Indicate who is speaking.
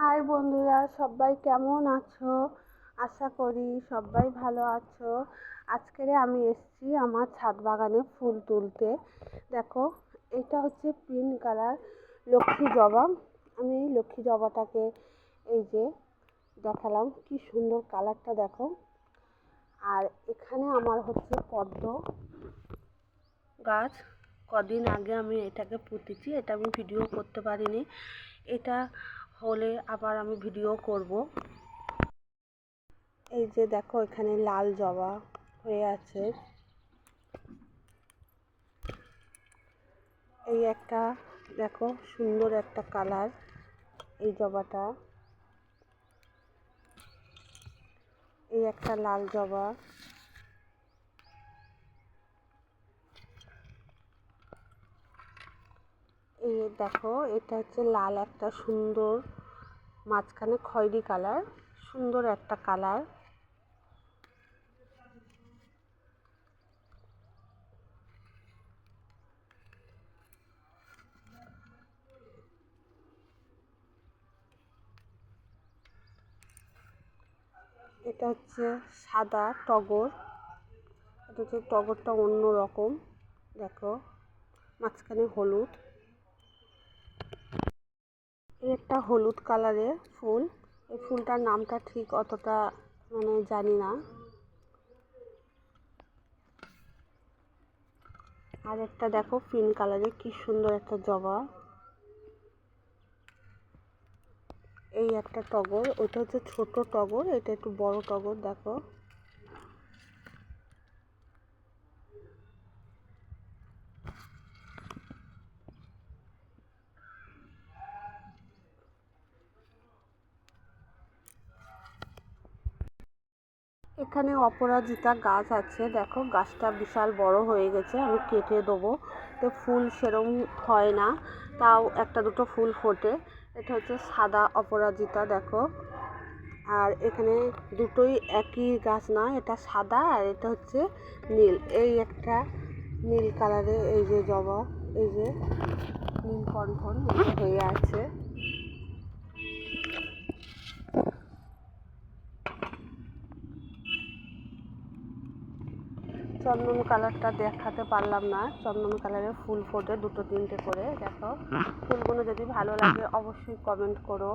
Speaker 1: High বন্ধুরা, সবাই কেমন আছো? আশা করি সবাই ভালো আছো। আজকে আমি এসেছি আমার ছাদ বাগানে ফুল তুলতে। দেখো, এটা হচ্ছে পিঙ্ক কালার লক্ষ্মী জবা। আমি এই লক্ষ্মী জবাটাকে এই যে দেখালাম, কি সুন্দর কালারটা দেখো। আর এখানে আমার হচ্ছে পদ্ম গাছ। কদিন আগে আমি এটাকে পুঁতেছি, এটা আমি ভিডিও করতে পারিনি। এটা হলে আবার আমি ভিডিও করব। এই যে দেখো, এখানে লাল জবা হয়ে আছে। এই একটা দেখো, সুন্দর একটা কালার এই জবাটা। এই একটা লাল জবা। এই দেখো, এটা হচ্ছে লাল একটা সুন্দর, মাঝখানে খয়েরি কালার, সুন্দর একটা কালার। এটা হচ্ছে সাদা টগর। এটা হচ্ছে টগরটা অন্য রকম, দেখো মাঝখানে হলুদ। এই একটা হলুদ কালারের ফুল। এই ফুলটার নামটা ঠিক অতটা জানি না। আর একটা দেখো পিঙ্ক কালারের, কি সুন্দর একটা জবা। এই একটা টগর, ওটা হচ্ছে ছোট টগর, এটা একটু বড় টগর দেখো। এখানে অপরাজিতা গাছ আছে, দেখো গাছটা বিশাল বড় হয়ে গেছে, আমি কেটে দেবো। তো ফুল সেরম হয় না, তাও একটা দুটো ফুল ফোটে। এটা হচ্ছে সাদা অপরাজিতা দেখো। আর এখানে দুটোই একই গাছ না, এটা সাদা আর এটা হচ্ছে নীল। এই একটা নীল কালারের এই যে জবা, এই যে নীল কণ্ঠন হয়ে আছে। চন্দন কালারটা দেখাতে পারলাম না, চন্দন কালারের ফুল ফোটে দুটো তিনটে করে দেখো। ফুলগুলো যদি ভালো লাগে অবশ্যই কমেন্ট করো।